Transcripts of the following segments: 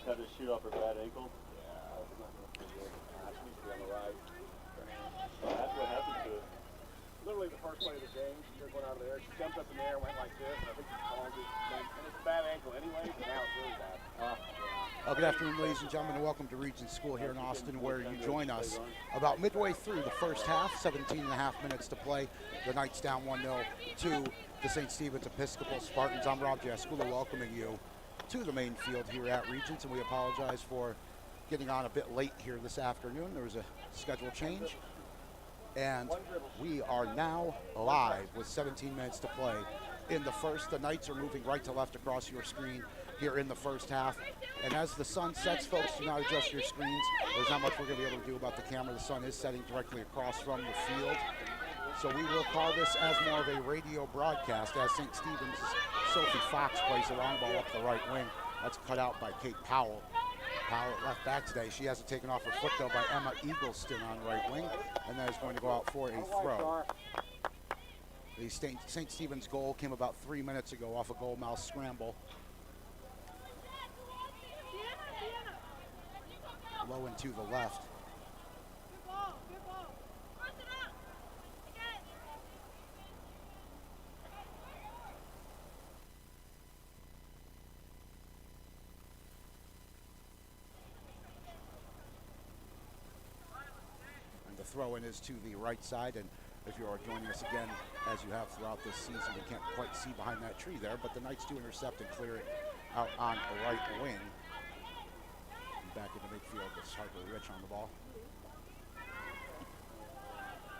had to shoot off her bad ankle. Yeah, that's not going to be good. She needs to be on the right. That's what happened to it. Literally the first play of the game, she just went out of there. She jumped up in the air, went like this, and I think she called it. And it's a bad ankle anyway, but now it's really bad. Good afternoon, ladies and gentlemen, and welcome to Regents School here in Austin, where you join us about midway through the first half, 17 and a half minutes to play. The Knights down 1-0 to the St. Stephen's Episcopal Spartans. I'm Rob Jaskula, welcoming you to the main field here at Regents, and we apologize for getting on a bit late here this afternoon. There was a schedule change, and we are now live with 17 minutes to play in the first. The Knights are moving right to left across your screen here in the first half. And as the sun sets, folks, do not adjust your screens. There's not much we're going to be able to do about the camera. The sun is setting directly across from the field. So we will call this as more of a radio broadcast as St. Stephen's Sophie Fox plays the long ball up the right wing. That's cut out by Kate Powell. Powell at left back today. She has it taken off her foot, though, by Emma Eagleston on right wing. And that is going to go out for a throw. The St. Stephen's goal came about 3 minutes ago off a goal mouth scramble. Low and to the left. And the throw-in is to the right side, and if you are joining us again, as you have throughout this season, you can't quite see behind that tree there, but the Knights do intercept and clear it out on the right wing. Back into midfield, it's Harper Rich on the ball.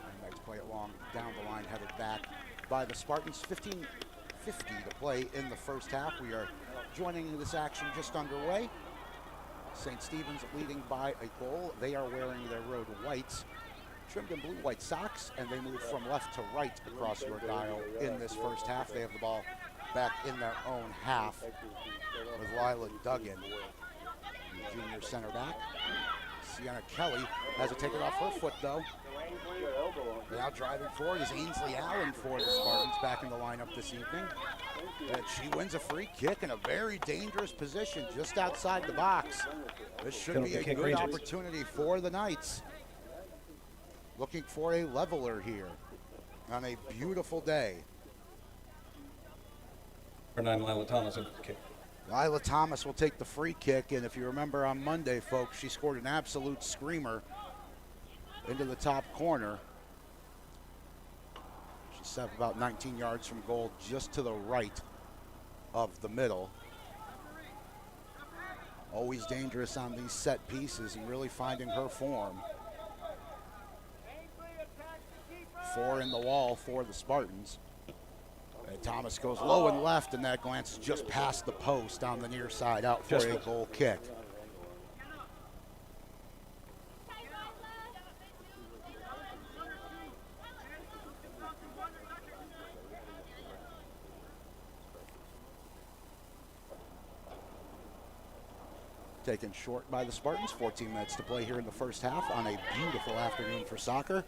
And Knights play it long down the line, headed back by the Spartans. 15:50 to play in the first half. We are joining this action just underway. St. Stephen's leading by a goal. They are wearing their road whites, trimmed in blue white socks, and they move from left to right across your dial in this first half. They have the ball back in their own half with Lila Duggan, junior center back. Sienna Kelly has it taken off her foot, though. Now driving forward is Ainsley Allen for the Spartans, back in the lineup this evening. And she wins a free kick in a very dangerous position just outside the box. This should be a good opportunity for the Knights. Looking for a leveler here on a beautiful day. Number 9, Lila Thomas, with the kick. Lila Thomas will take the free kick, and if you remember on Monday, folks, she scored an absolute screamer into the top corner. She's set about 19 yards from goal, just to the right of the middle. Always dangerous on these set pieces and really finding her form. 4 in the wall for the Spartans. And Thomas goes low and left, and that glances just past the post on the near side, out for a goal kick. Taken short by the Spartans. 14 minutes to play here in the first half on a beautiful afternoon for soccer.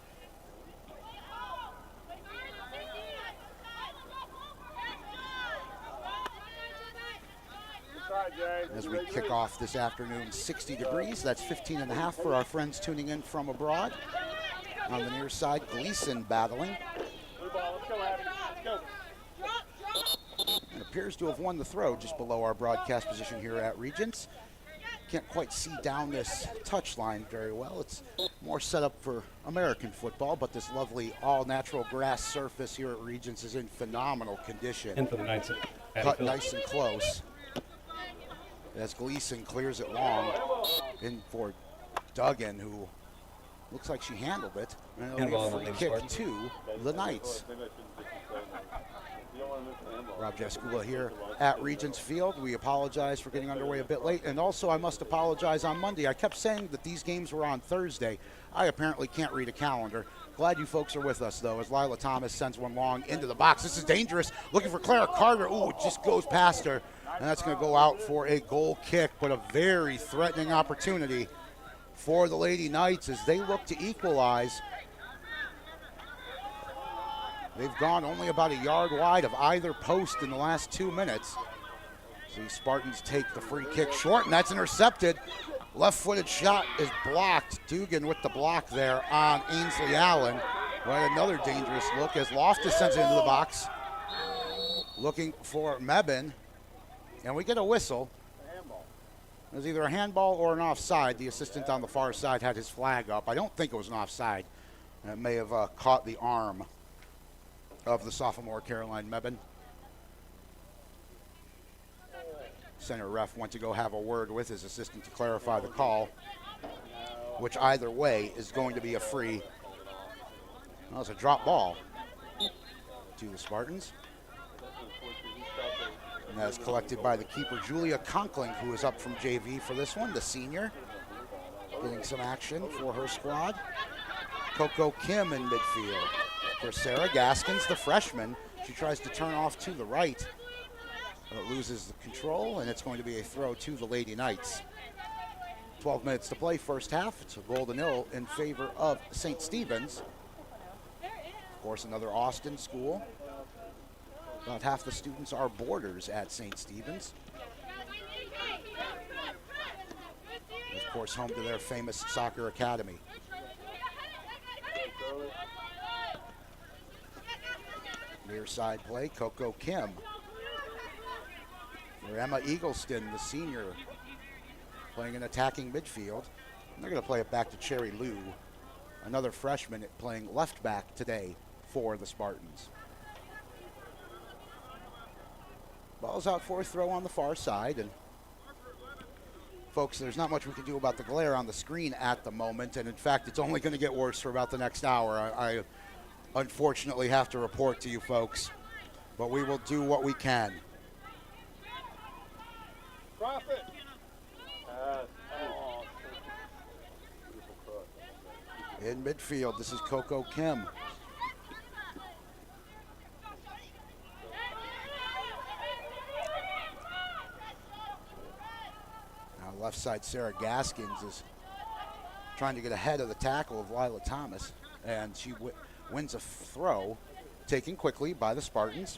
As we kick off this afternoon, 60 degrees. That's 15 and a half for our friends tuning in from abroad. On the near side, Gleason battling. And appears to have won the throw just below our broadcast position here at Regents. Can't quite see down this touchline very well. It's more set up for American football, but this lovely all-natural grass surface here at Regents is in phenomenal condition. In for the Knights. Cut nice and close. As Gleason clears it long in for Duggan, who looks like she handled it. And it'll be a free kick to the Knights. Rob Jaskula here at Regents Field. We apologize for getting underway a bit late. And also, I must apologize on Monday. I kept saying that these games were on Thursday. I apparently can't read a calendar. Glad you folks are with us, though, as Lila Thomas sends one long into the box. This is dangerous. Looking for Clara Carter. Ooh, it just goes past her. And that's going to go out for a goal kick, but a very threatening opportunity for the Lady Knights as they look to equalize. They've gone only about a yard wide of either post in the last 2 minutes. So the Spartans take the free kick short, and that's intercepted. Left-footed shot is blocked. Dugan with the block there on Ainsley Allen. Right, another dangerous look as Loftus sends it into the box. Looking for Mebin. And we get a whistle. It was either a handball or an offside. The assistant on the far side had his flag up. I don't think it was an offside. It may have caught the arm of the sophomore Caroline Mebin. Center ref went to go have a word with his assistant to clarify the call, which either way is going to be a free. Well, it's a drop ball to the Spartans. And that is collected by the keeper, Julia Conkling, who is up from JV for this one, the senior. Getting some action for her squad. Coco Kim in midfield. For Sarah Gaskins, the freshman, she tries to turn off to the right. But it loses the control, and it's going to be a throw to the Lady Knights. 12 minutes to play, first half. It's a goal to nil in favor of St. Stephen's. Of course, another Austin school. About half the students are boarders at St. Stephen's. And of course, home to their famous soccer academy. Near side play, Coco Kim. For Emma Eagleston, the senior, playing an attacking midfield. And they're going to play it back to Cherry Liu, another freshman playing left back today for the Spartans. Ball's out for a throw on the far side. And folks, there's not much we can do about the glare on the screen at the moment. And in fact, it's only going to get worse for about the next hour. I unfortunately have to report to you folks, but we will do what we can. Profit. In midfield, this is Coco Kim. Now left side, Sarah Gaskins is trying to get ahead of the tackle of Lila Thomas, and she wins a throw, taken quickly by the Spartans.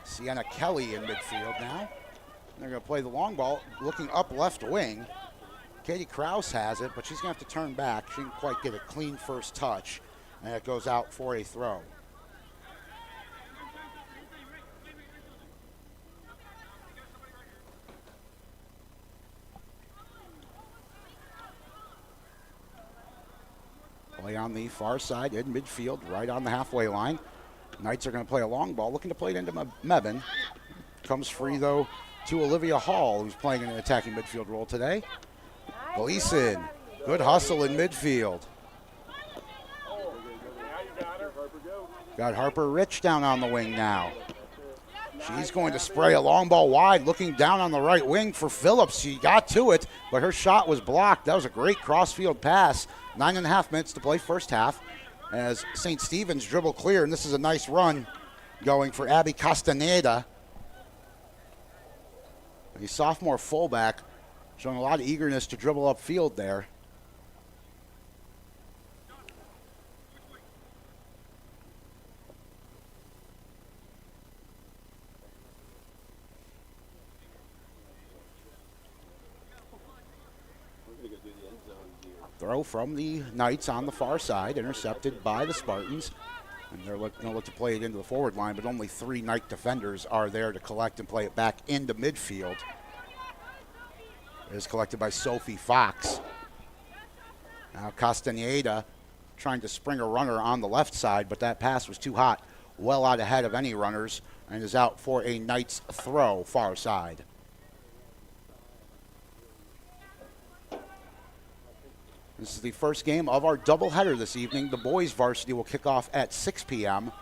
Sienna Kelly in midfield now. They're going to play the long ball, looking up left wing. Katie Krause has it, but she's going to have to turn back. She didn't quite get a clean first touch, and it goes out for a throw. Play on the far side in midfield, right on the halfway line. Knights are going to play a long ball, looking to play it into Mebin. Comes free, though, to Olivia Hall, who's playing in an attacking midfield role today. Gleason, good hustle in midfield. Got Harper Rich down on the wing now. She's going to spray a long ball wide, looking down on the right wing for Phillips. She got to it, but her shot was blocked. That was a great crossfield pass. 9.5 minutes to play first half as St. Stephen's dribble clear, and this is a nice run going for Abby Castaneda. The sophomore fullback showing a lot of eagerness to dribble upfield there. Throw from the Knights on the far side, intercepted by the Spartans. And they're going to look to play it into the forward line, but only 3 Knight defenders are there to collect and play it back into midfield. It is collected by Sophie Fox. Now Castaneda trying to spring a runner on the left side, but that pass was too hot, well out ahead of any runners, and is out for a Knights throw far side. This is the first game of our doubleheader this evening. The boys varsity will kick off at 6 p.m.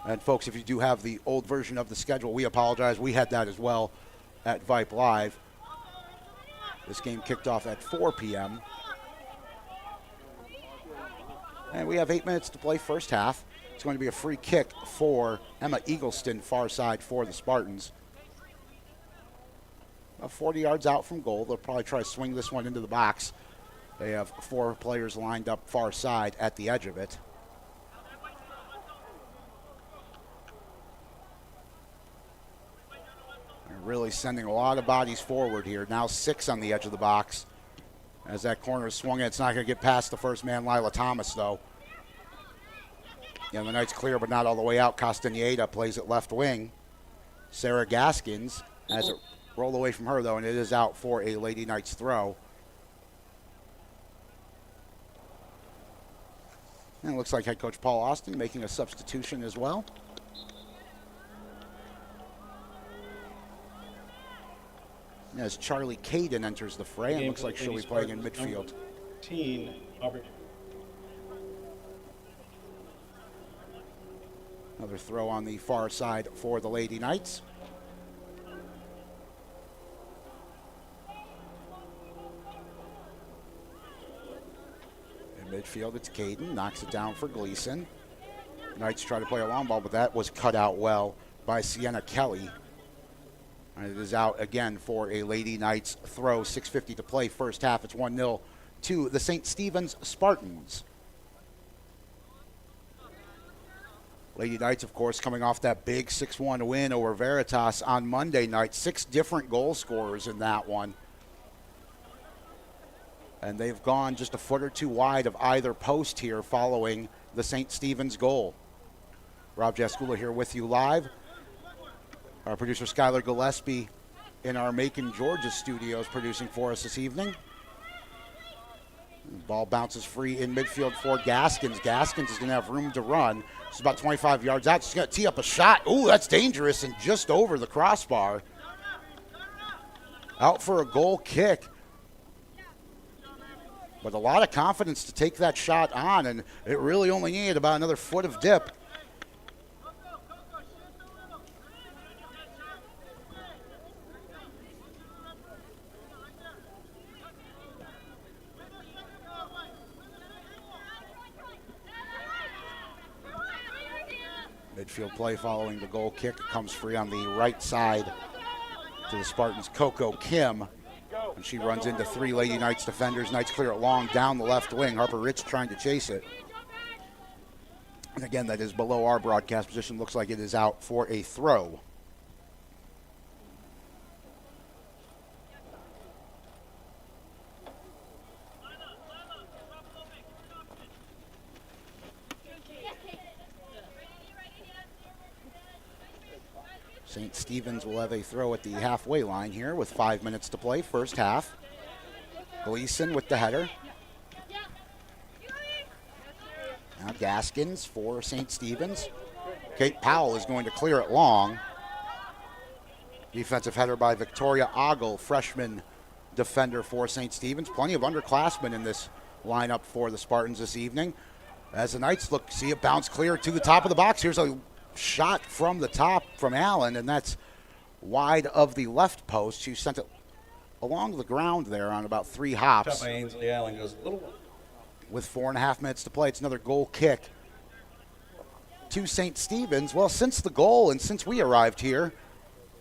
And folks, if you do have the old version of the schedule, we apologize. We had that as well at Vype Live. This game kicked off at 4 p.m. And we have 8 minutes to play first half. It's going to be a free kick for Emma Eagleston, far side for the Spartans. About 40 yards out from goal. They'll probably try to swing this one into the box. They have 4 players lined up far side at the edge of it. Really sending a lot of bodies forward here. Now 6 on the edge of the box. As that corner is swung in, it's not going to get past the first man, Lila Thomas, though. Yeah, the Knights clear, but not all the way out. Castaneda plays it left wing. Sarah Gaskins has it rolled away from her, though, and it is out for a Lady Knights throw. And it looks like head coach Paul Austin making a substitution as well. As Charlie Caden enters the fray, and looks like she'll be playing in midfield. 19, Aubrey. Another throw on the far side for the Lady Knights. In midfield, it's Caden, knocks it down for Gleason. Knights try to play a long ball, but that was cut out well by Sienna Kelly. And it is out again for a Lady Knights throw. 6:50 to play, first half. It's 1-0 to the St. Stephen's Spartans. Lady Knights, of course, coming off that big 6-1 win over Veritas on Monday night. 6 different goal scorers in that one. And they've gone just a foot or two wide of either post here following the St. Stephen's goal. Rob Jaskula here with you live. Our producer Skylar Gillespie in our Macon, Georgia studios producing for us this evening. The ball bounces free in midfield for Gaskins. Gaskins is going to have room to run. She's about 25 yards out. She's going to tee up a shot. Ooh, that's dangerous and just over the crossbar. Out for a goal kick. But a lot of confidence to take that shot on, and it really only needed about another foot of dip. Midfield play following the goal kick. It comes free on the right side to the Spartans' Coco Kim. And she runs into 3 Lady Knights defenders. Knights clear it long down the left wing. Harper Rich trying to chase it. And again, that is below our broadcast position. Looks like it is out for a throw. St. Stephen's will have a throw at the halfway line here with 5 minutes to play, first half. Gleason with the header. Now Gaskins for St. Stephen's. Kate Powell is going to clear it long. Defensive header by Victoria Ogle, freshman defender for St. Stephen's. Plenty of underclassmen in this lineup for the Spartans this evening. As the Knights see it bounce clear to the top of the box. Here's a shot from the top from Allen, and that's wide of the left post. She sent it along the ground there on about 3 hops. Shot by Ainsley Allen goes a little. With 4.5 minutes to play, it's another goal kick to St. Stephen's. Well, since the goal and since we arrived here,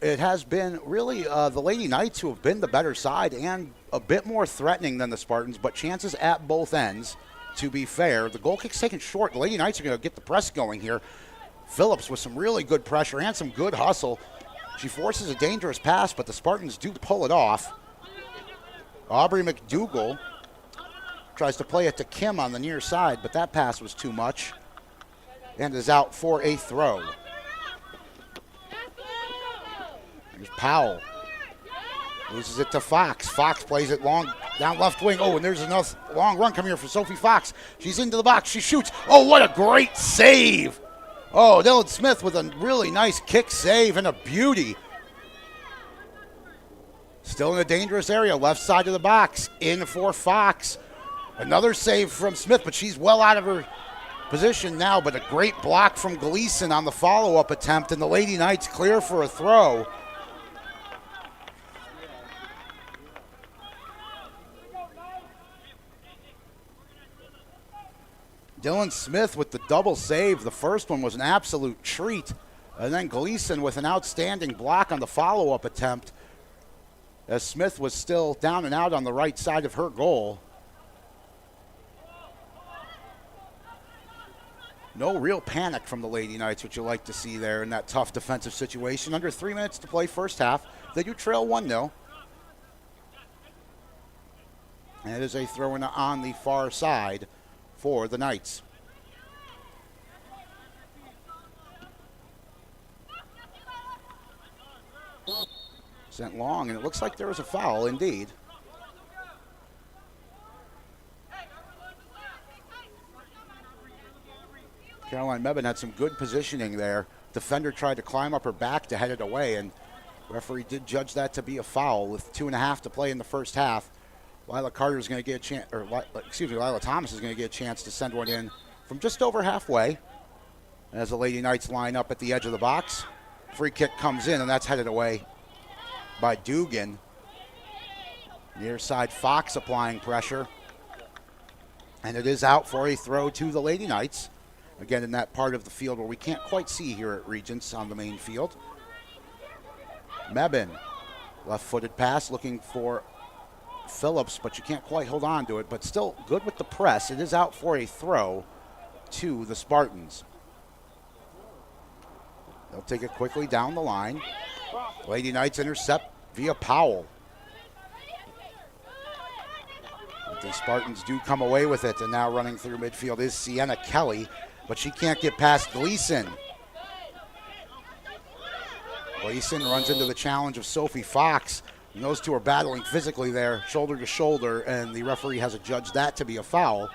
it has been really the Lady Knights who have been the better side and a bit more threatening than the Spartans, but chances at both ends, to be fair. The goal kick's taken short. The Lady Knights are going to get the press going here. Phillips with some really good pressure and some good hustle. She forces a dangerous pass, but the Spartans do pull it off. Aubrey McDougall tries to play it to Kim on the near side, but that pass was too much and is out for a throw. There's Powell. Loses it to Fox. Fox plays it long down left wing. Oh, and there's another long run coming here for Sophie Fox. She's into the box. She shoots. Oh, what a great save. Oh, Dylan Smith with a really nice kick save and a beauty. Still in a dangerous area, left side of the box. In for Fox. Another save from Smith, but she's well out of her position now, but a great block from Gleason on the follow-up attempt, and the Lady Knights clear for a throw. Dylan Smith with the double save. The first one was an absolute treat. And then Gleason with an outstanding block on the follow-up attempt as Smith was still down and out on the right side of her goal. No real panic from the Lady Knights, which you like to see there in that tough defensive situation. Under 3 minutes to play first half. They do trail 1-0. And it is a throw-in on the far side for the Knights. Sent long, and it looks like there was a foul indeed. Caroline Mebane had some good positioning there. Defender tried to climb up her back to head it away, and referee did judge that to be a foul with 2.5 to play in the first half. Lila Carter is going to get a chance, or Lila Thomas is going to get a chance to send one in from just over halfway as the Lady Knights line up at the edge of the box. Free kick comes in, and that's headed away by Dugan. Near side Fox applying pressure, and it is out for a throw to the Lady Knights. Again, in that part of the field where we can't quite see here at Regents on the main field. Mebane, left-footed pass looking for Phillips, but you can't quite hold on to it, but still good with the press. It is out for a throw to the Spartans. They'll take it quickly down the line. Lady Knights intercept via Powell. But the Spartans do come away with it, and now running through midfield is Sienna Kelly, but she can't get past Gleason. Gleason runs into the challenge of Sophie Fox, and those two are battling physically there, shoulder to shoulder, and the referee has adjudged that to be a foul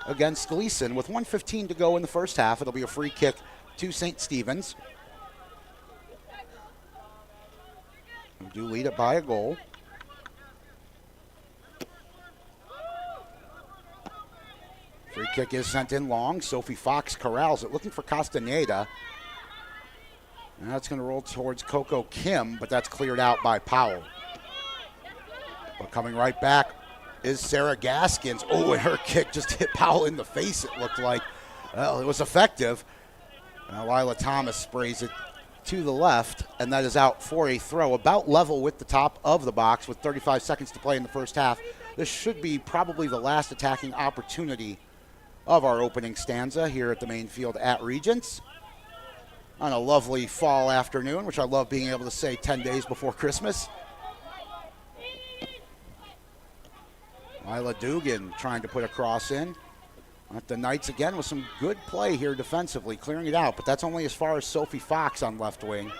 against Gleason. With 1:15 to go in the first half, it'll be a free kick to St. Stephen's. We do lead it by a goal. Free kick is sent in long. Sophie Fox corrals it, looking for Castaneda. And that's going to roll towards Coco Kim, but that's cleared out by Powell. But coming right back is Sarah Gaskins. Oh, and her kick just hit Powell in the face, it looked like. Well, it was effective. Now Lila Thomas sprays it to the left, and that is out for a throw, about level with the top of the box with 35 seconds to play in the first half. This should be probably the last attacking opportunity of our opening stanza here at the main field at Regents on a lovely fall afternoon, which I love being able to say 10 days before Christmas. Lila Dugan trying to put a cross in. At the Knights again with some good play here defensively, clearing it out, but that's only as far as Sophie Fox on left wing.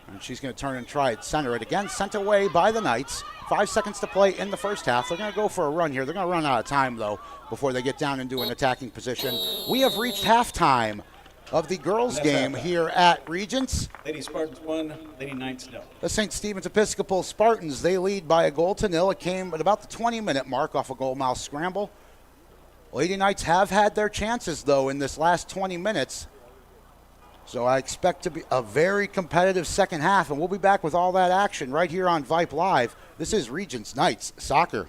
And she's going to turn and try it center. It again sent away by the Knights. 5 seconds to play in the first half. They're going to go for a run here. They're going to run out of time, though, before they get down into an attacking position. We have reached halftime of the girls' game here at Regents. Lady Spartans 1, Lady Knights 0. The St. Stephen's Episcopal Spartans, they lead by 1-0. It came at about the 20-minute mark off a goal-mouth scramble. Lady Knights have had their chances, though, in this last 20 minutes. So I expect to be a very competitive second half, and we'll be back with all that action right here on Vype Live. This is Regents Knights Soccer.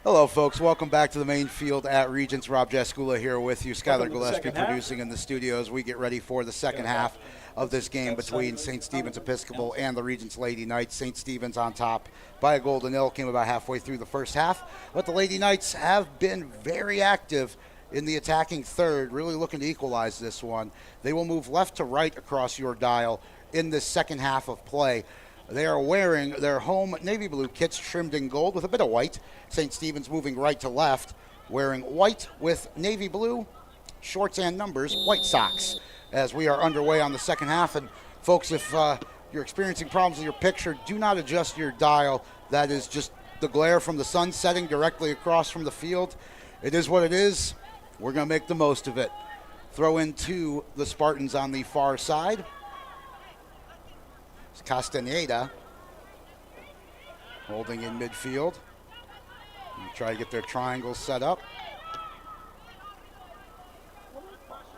Hello, folks. Welcome back to the main field at Regents. Rob Jaskula here with you. Skylar Welcome to the Gillespie second half. producing in the studio as we get ready for the second half of this game between St. Stephen's Episcopal and the Regents Lady Knights. St. Stephen's on top by a goal to nil. Came about halfway through the first half, but the Lady Knights have been very active in the attacking third, really looking to equalize this one. They will move left to right across your dial in this second half of play. They are wearing their home navy blue kits trimmed in gold with a bit of white. St. Stephen's moving right to left, wearing white with navy blue shorts and numbers, white socks, as we are underway on the second half. And folks, if you're experiencing problems with your picture, do not adjust your dial. That is just the glare from the sun setting directly across from the field. It is what it is. We're going to make the most of it. Throw in to the Spartans on the far side. Castaneda holding in midfield. And try to get their triangles set up.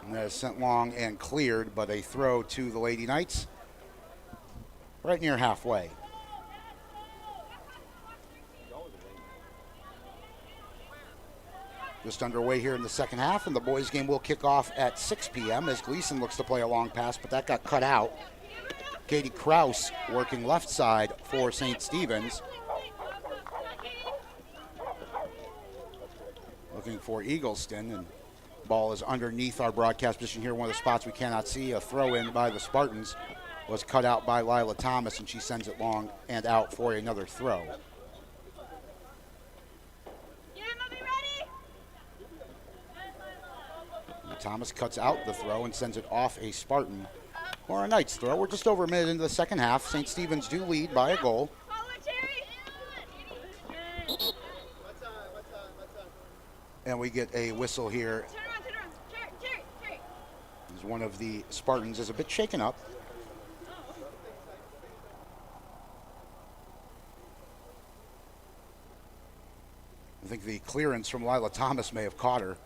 And that is sent long and cleared, but a throw to the Lady Knights. Right near halfway. Just underway here in the second half, and the boys' game will kick off at 6 p.m. as Gleason looks to play a long pass, but that got cut out. Katie Kraus working left side for St. Stephen's. Looking for Eagleston, and ball is underneath our broadcast position here. One of the spots we cannot see. A throw in by the Spartans was cut out by Lila Thomas, and she sends it long and out for another throw. And Thomas cuts out the throw and sends it off a Spartan. Or a Knights throw. We're just over a minute into the second half. St. Stephen's do lead by a goal. And we get a whistle here. As one of the Spartans is a bit shaken up. I think the clearance from Lila Thomas may have caught her.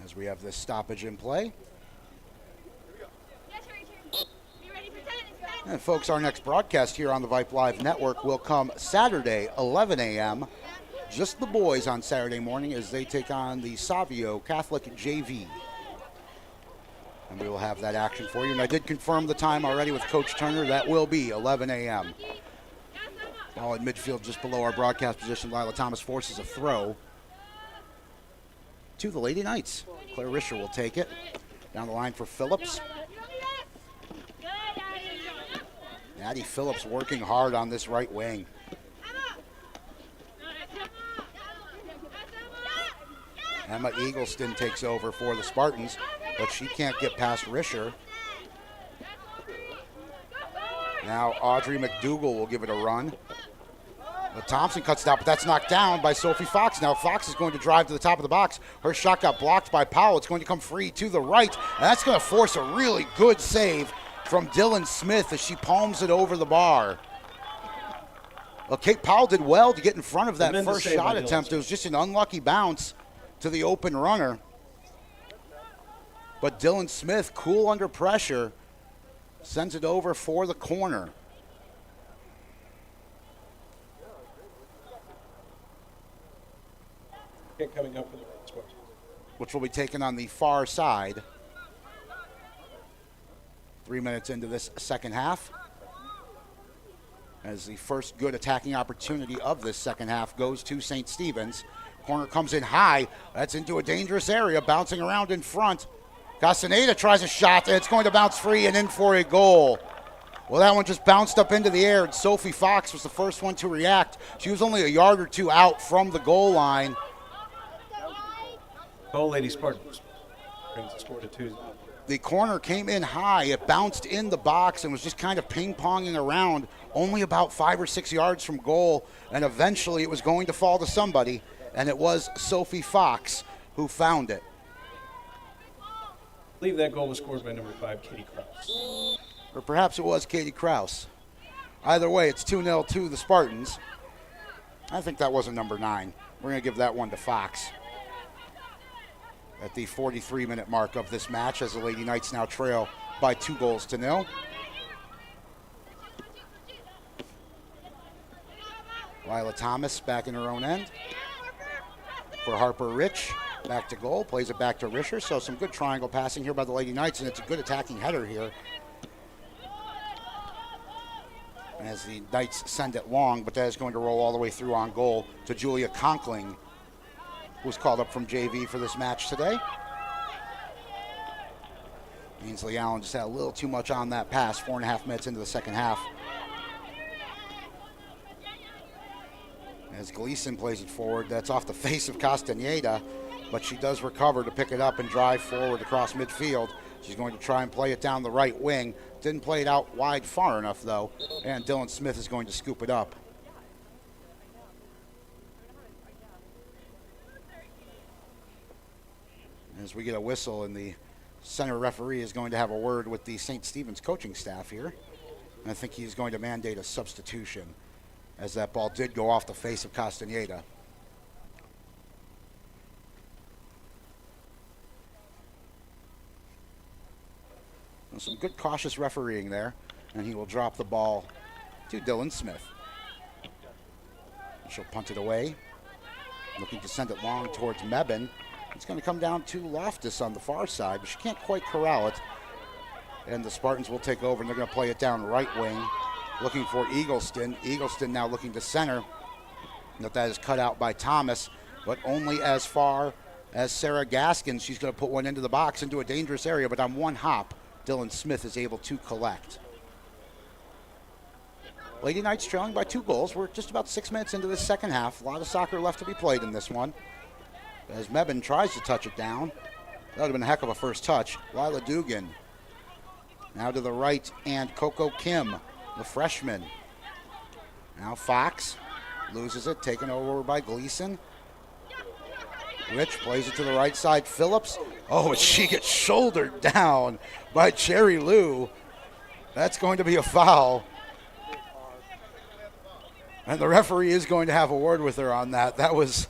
As we have this stoppage in play. And folks, our next broadcast here on the Vype Live Network will come Saturday, 11 a.m. Just the boys on Saturday morning as they take on the Savio Catholic JV. And we will have that action for you. And I did confirm the time already with Coach Turner. That will be 11 a.m. Ball in midfield just below our broadcast position. Lila Thomas forces a throw to the Lady Knights. Claire Risher will take it. Down the line for Phillips. Addie Phillips working hard on this right wing. Emma Eagleston takes over for the Spartans, but she can't get past Risher. Now Audrey McDougall will give it a run. But Thompson cuts it out, but that's knocked down by Sophie Fox. Now Fox is going to drive to the top of the box. Her shot got blocked by Powell. It's going to come free to the right, and that's going to force a really good save from Dylan Smith as she palms it over the bar. Well, Kate Powell did well to get in front of that first shot attempt. It was just an unlucky bounce to the open runner. But Dylan Smith, cool under pressure, sends it over for the corner. Coming up for the Spartans, which will be taken on the far side. 3 minutes into this second half, as the first good attacking opportunity of this second half goes to St. Stephen's. Corner comes in high. That's into a dangerous area, bouncing around in front. Castaneda tries a shot, and it's going to bounce free and in for a goal. Well, that one just bounced up into the air, and Sophie Fox was the first one to react. She was only a yard or two out from the goal line. Goal Lady Spartans brings the score to 2. The corner came in high. It bounced in the box and was just kind of ping-ponging around, only about 5 or 6 yards from goal, and eventually it was going to fall to somebody, and it was Sophie Fox who found it. I believe that goal was scored by number 5, Katie Kraus. Or perhaps it was Katie Kraus. Either way, it's 2-0 to the Spartans. I think that wasn't number 9. We're going to give that one to Fox. At the 43-minute mark of this match, as the Lady Knights now trail by 2-0. Lila Thomas back in her own end. For Harper Rich, back to goal, plays it back to Risher. So some good triangle passing here by the Lady Knights, and it's a good attacking header here. As the Knights send it long, but that is going to roll all the way through on goal to Julia Conkling, who was called up from JV for this match today. Ainsley Allen just had a little too much on that pass, 4.5 minutes into the second half. As Gleason plays it forward, that's off the face of Castaneda, but she does recover to pick it up and drive forward across midfield. She's going to try and play it down the right wing. Didn't play it out wide far enough, though, and Dylan Smith is going to scoop it up. As we get a whistle, and the center referee is going to have a word with the St. Stephen's coaching staff here. And I think he's going to mandate a substitution, as that ball did go off the face of Castaneda. And some good cautious refereeing there, and he will drop the ball to Dylan Smith. She'll punt it away, looking to send it long towards Mebane. It's going to come down to Loftus on the far side, but she can't quite corral it. And the Spartans will take over, and they're going to play it down right wing, looking for Eagleston. Eagleston now looking to center. Note that is cut out by Thomas, but only as far as Sarah Gaskins. She's going to put one into the box, into a dangerous area, but on one hop, Dylan Smith is able to collect. Lady Knights trailing by 2 goals. We're just about 6 minutes into the second half. A lot of soccer left to be played in this one. As Mebane tries to touch it down. That would have been a heck of a first touch. Lila Dugan. Now to the right, and Coco Kim, the freshman. Now Fox loses it, taken over by Gleason. Rich plays it to the right side. Phillips. Oh, and she gets shouldered down by Cherry Lou. That's going to be a foul. And the referee is going to have a word with her on that. That was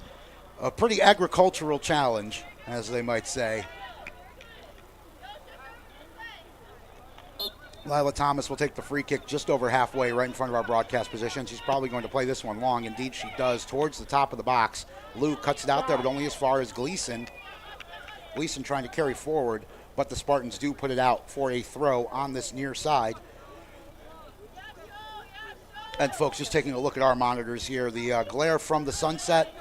a pretty agricultural challenge, as they might say. Lila Thomas will take the free kick just over halfway, right in front of our broadcast position. She's probably going to play this one long. Indeed, she does, towards the top of the box. Lou cuts it out there, but only as far as Gleason. Gleason trying to carry forward, but the Spartans do put it out for a throw on this near side. And folks, just taking a look at our monitors here, the glare from the sunset.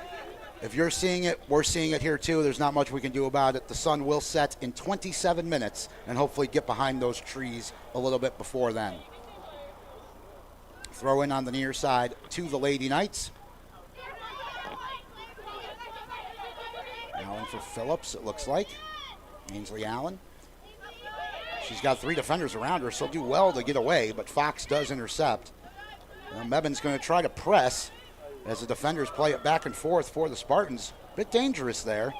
If you're seeing it, we're seeing it here too. There's not much we can do about it. The sun will set in 27 minutes and hopefully get behind those trees a little bit before then. Throw in on the near side to the Lady Knights. Allen for Phillips, it looks like. Ainsley Allen. She's got 3 defenders around her, so do well to get away, but Fox does intercept. Mebane's going to try to press as the defenders play it back and forth for the Spartans. Bit dangerous there,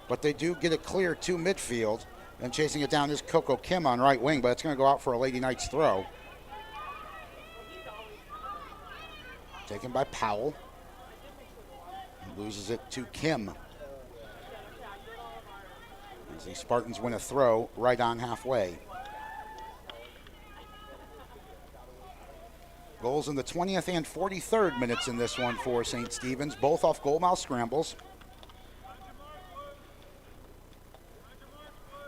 but they do get it clear to midfield. And chasing it down is Coco Kim on right wing, but it's going to go out for a Lady Knights throw. Taken by Powell. He loses it to Kim. As the Spartans win a throw right on halfway. Goals in the 20th and 43rd minutes in this one for St. Stephen's, both off goalmouth scrambles.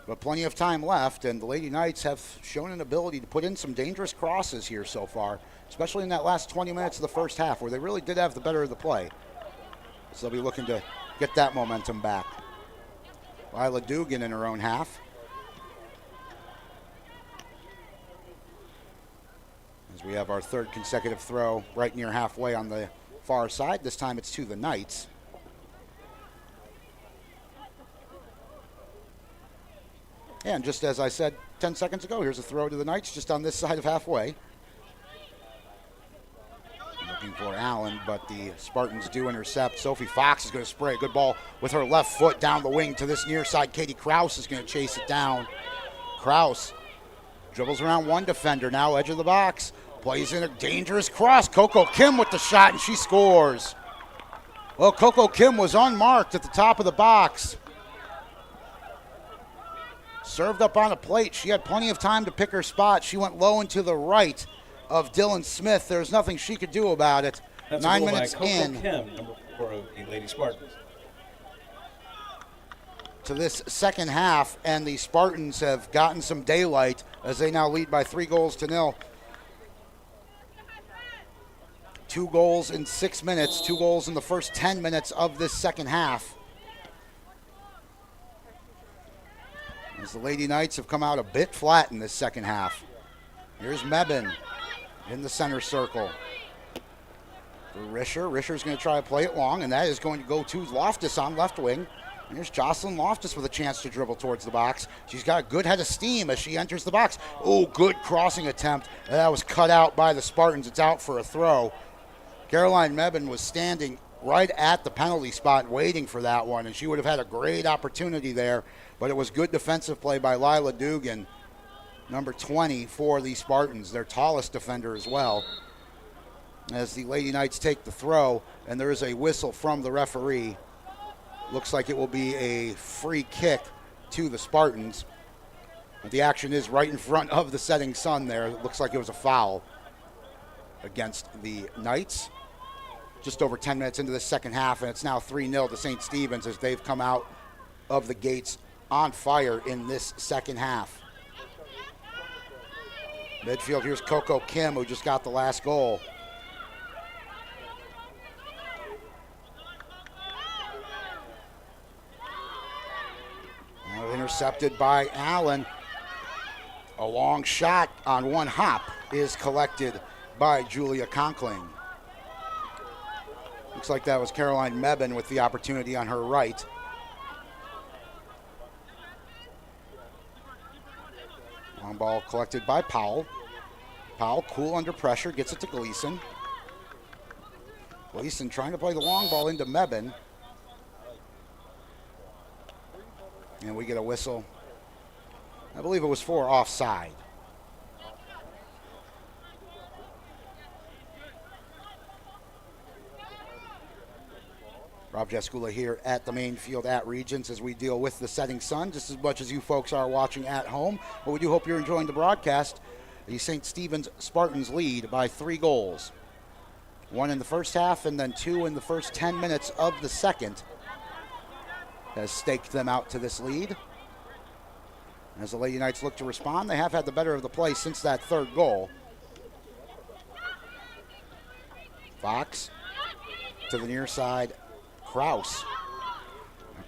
But plenty of time left, and the Lady Knights have shown an ability to put in some dangerous crosses here so far, especially in that last 20 minutes of the first half, where they really did have the better of the play. So they'll be looking to get that momentum back. Lila Dugan in her own half. As we have our 3rd consecutive throw right near halfway on the far side. This time it's to the Knights. And just as I said 10 seconds ago, here's a throw to the Knights just on this side of halfway. Looking for Allen, but the Spartans do intercept. Sophie Fox is going to spray a good ball with her left foot down the wing to this near side. Katie Krause is going to chase it down. Krause dribbles around one defender, now edge of the box. Plays in a dangerous cross. Coco Kim with the shot, and she scores. Well, Coco Kim was unmarked at the top of the box. Served up on a plate. She had plenty of time to pick her spot. She went low and to the right of Dylan Smith. There's nothing she could do about it. That's 9 a goal minutes by Coco in Kim, number 4 of the Lady Spartans. to this second half, and the Spartans have gotten some daylight as they now lead by 3-0. 2 goals in 6 minutes, 2 goals in the first 10 minutes of this second half. As the Lady Knights have come out a bit flat in this second half. Here's Mebin in the center circle. For Risher. Risher's going to try to play it long, and that is going to go to Loftus on left wing. And here's Jocelyn Loftus with a chance to dribble towards the box. She's got a good head of steam as she enters the box. Oh, good crossing attempt. That was cut out by the Spartans. It's out for a throw. Caroline Mebin was standing right at the penalty spot waiting for that one, and she would have had a great opportunity there, but it was good defensive play by Lila Dugan, number 20 for the Spartans, their tallest defender as well. As the Lady Knights take the throw, and there is a whistle from the referee. Looks like it will be a free kick to the Spartans. But the action is right in front of the setting sun there. It looks like it was a foul against the Knights. Just over 10 minutes into the second half, and it's now 3-0 to St. Stephen's as they've come out of the gates on fire in this second half. Midfield, here's Coco Kim, who just got the last goal. Now intercepted by Allen. A long shot on one hop is collected by Julia Conkling. Looks like that was Caroline Mebin with the opportunity on her right. Long ball collected by Powell. Powell, cool under pressure, gets it to Gleason. Gleason trying to play the long ball into Mebin. And we get a whistle. I believe it was for offside. Rob Jaskula here at the main field at Regents as we deal with the setting sun, just as much as you folks are watching at home. But we do hope you're enjoying the broadcast. The St. Stephen's Spartans lead by 3 goals. 1 in the first half and then 2 in the first 10 minutes of the second has staked them out to this lead. As the Lady Knights look to respond, they have had the better of the play since that third goal. Fox to the near side. Kraus.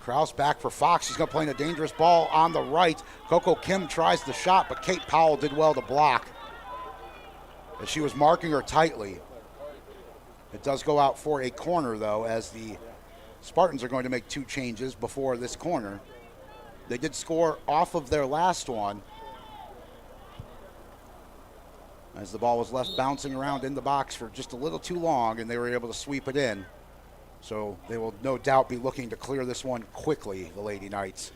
Kraus back for Fox. She's going to play in a dangerous ball on the right. Coco Kim tries the shot, but Kate Powell did well to block as she was marking her tightly. It does go out for a corner, though, as the Spartans are going to make 2 changes before this corner. They did score off of their last one as the ball was left bouncing around in the box for just a little too long, and they were able to sweep it in. So they will no doubt be looking to clear this one quickly, the Lady Knights.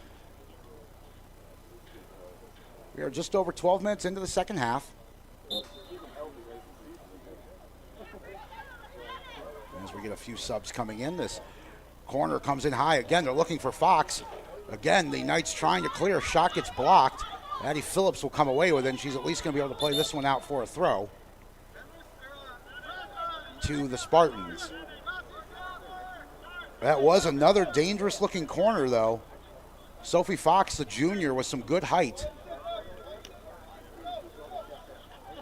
We are just over 12 minutes into the second half. As we get a few subs coming in, this corner comes in high. Again, they're looking for Fox. Again, the Knights trying to clear. Shot gets blocked. Addie Phillips will come away with it, and she's at least going to be able to play this one out for a throw to the Spartans. That was another dangerous-looking corner, though. Sophie Fox, the junior, with some good height.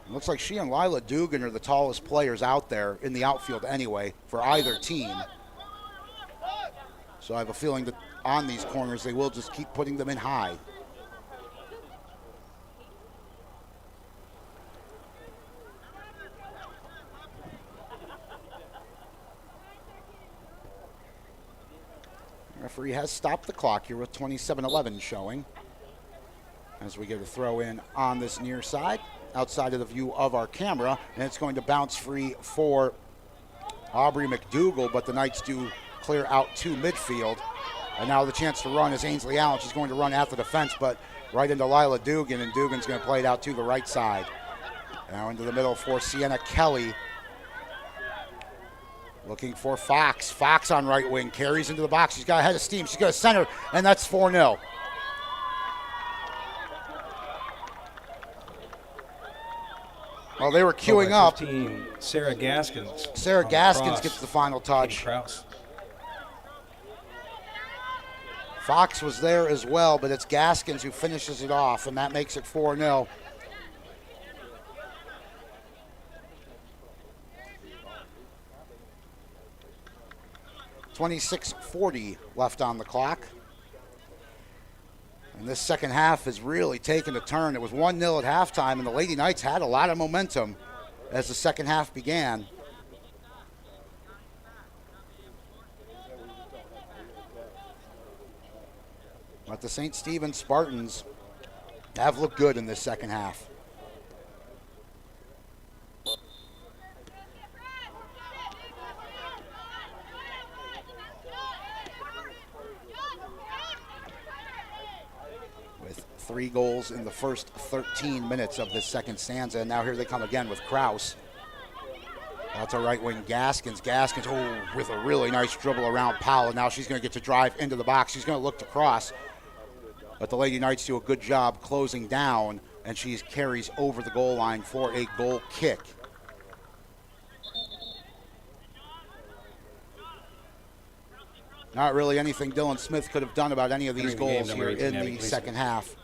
It looks like she and Lila Dugan are the tallest players out there in the outfield anyway for either team. So I have a feeling that on these corners they will just keep putting them in high. Referee has stopped the clock here with 27:11 showing as we get a throw in on this near side outside of the view of our camera, and it's going to bounce free for Aubrey McDougall, but the Knights do clear out to midfield. And now the chance to run is Ainsley Allen. She's going to run at the defense, but right into Lila Dugan, and Dugan's going to play it out to the right side. Now into the middle for Sienna Kelly. Looking for Fox. Fox on right wing. Carries into the box. She's got a head of steam. She's got a center, and that's 4-0. Oh, they were queuing up. 15, Sarah Gaskins. Sarah on the Gaskins cross. gets the final Katie touch. Krause. Fox was there as well, but it's Gaskins who finishes it off, and that makes it 4-0. .26:40 left on the clock. And this second half has really taken a turn. It was 1-0 at halftime, and the Lady Knights had a lot of momentum as the second half began. But the St. Stephen's Spartans have looked good in this second half. With 3 goals in the first 13 minutes of this second stanza, and now here they come again with Krause. That's a right wing Gaskins. Gaskins, with a really nice dribble around Powell, and now she's going to get to drive into the box. She's going to look to cross. But the Lady Knights do a good job closing down, and she carries over the goal line for a goal kick. Not really anything Dylan Smith could have done about any of these goals here in the second half.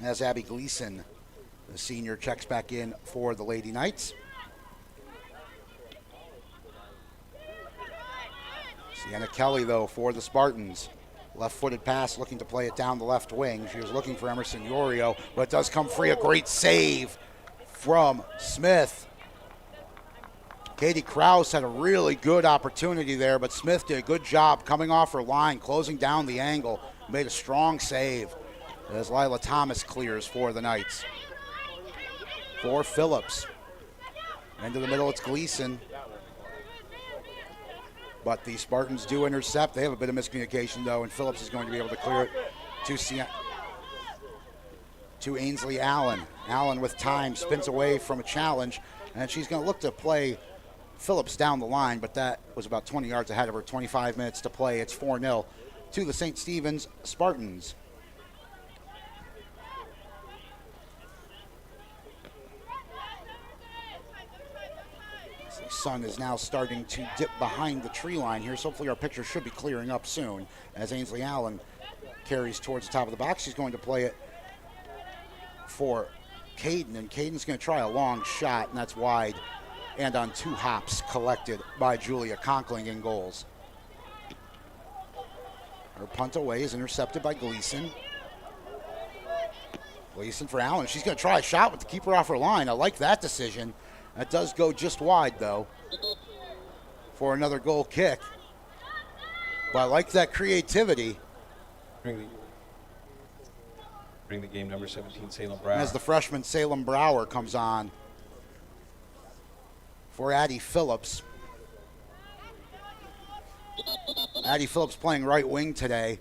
As Abby Gleason, the senior, checks back in for the Lady Knights. Sienna Kelly, though, for the Spartans. Left-footed pass, looking to play it down the left wing. She was looking for Emerson Yorio, but it does come free. A great save from Smith. Katie Krause had a really good opportunity there, but Smith did a good job coming off her line, closing down the angle, made a strong save as Lila Thomas clears for the Knights. For Phillips. Into the middle, it's Gleason. But the Spartans do intercept. They have a bit of miscommunication, though, and Phillips is going to be able to clear it to Ainsley Allen. Allen with time spins away from a challenge, and she's going to look to play Phillips down the line, but that was about 20 yards ahead of her. 25 minutes to play. It's 4-0 to the St. Stephen's Spartans. The sun is now starting to dip behind the tree line here, so hopefully our picture should be clearing up soon as Ainsley Allen carries towards the top of the box. She's going to play it for Caden, and Caden's going to try a long shot, and that's wide and on 2 hops collected by Julia Conkling in goals. Her punt away is intercepted by Gleason. Gleason for Allen. She's going to try a shot with the keeper off her line. I like that decision. That does go just wide, though, for another goal kick. But I like that creativity. Bring the game number 17, Salem Brower. As the freshman Salem Brower comes on for Addie Phillips. Addie Phillips playing right wing today,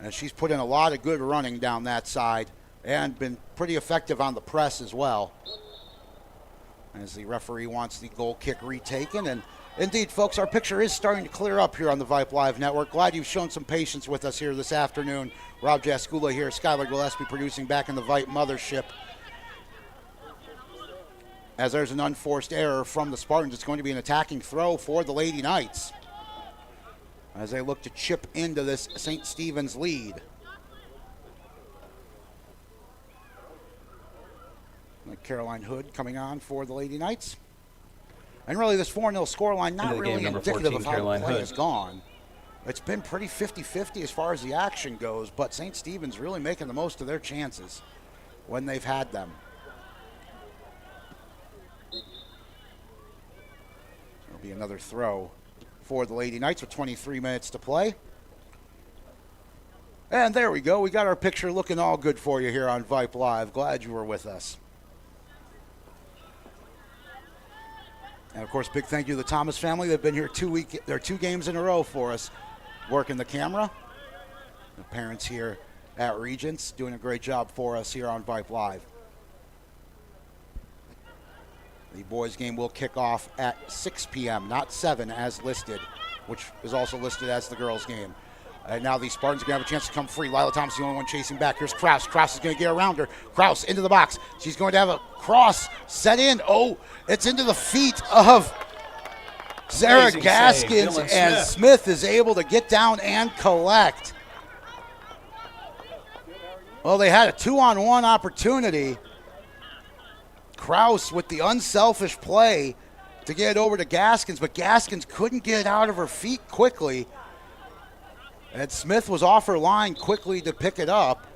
and she's put in a lot of good running down that side and been pretty effective on the press as well. As the referee wants the goal kick retaken. And indeed, folks, our picture is starting to clear up here on the Vype Live Network. Glad you've shown some patience with us here this afternoon. Rob Jaskula here, Skylar Gillespie producing back in the Vype mothership. As there's an unforced error from the Spartans, it's going to be an attacking throw for the Lady Knights as they look to chip into this St. Stephen's lead. Caroline Hood coming on for the Lady Knights. And really this 4-0 scoreline not really indicative of how the play has gone. It's been pretty 50-50 as far as the action goes, but St. Stephen's really making the most of their chances when they've had them. There'll be another throw for the Lady Knights with 23 minutes to play. And there we go. We got our picture looking all good for you here on Vype Live. Glad you were with us. And, of course, big thank you to the Thomas family. They've been here 2 games in a row for us, working the camera. The parents here at Regents doing a great job for us here on Vype Live. The boys' game will kick off at 6 p.m., not 7 as listed, which is also listed as the girls' game. And now the Spartans are going to have a chance to come free. Lila Thomas is the only one chasing back. Here's Kraus. Kraus is going to get around her. Kraus into the box. She's going to have a cross set in. Oh, it's into the feet of Sarah Amazing Gaskins, save. Dylan and Smith is able to get down and collect. Well, they had a 2-on-1 opportunity. Kraus with the unselfish play to get it over to Gaskins, but Gaskins couldn't get it out of her feet quickly. And Smith was off her line quickly to pick it up.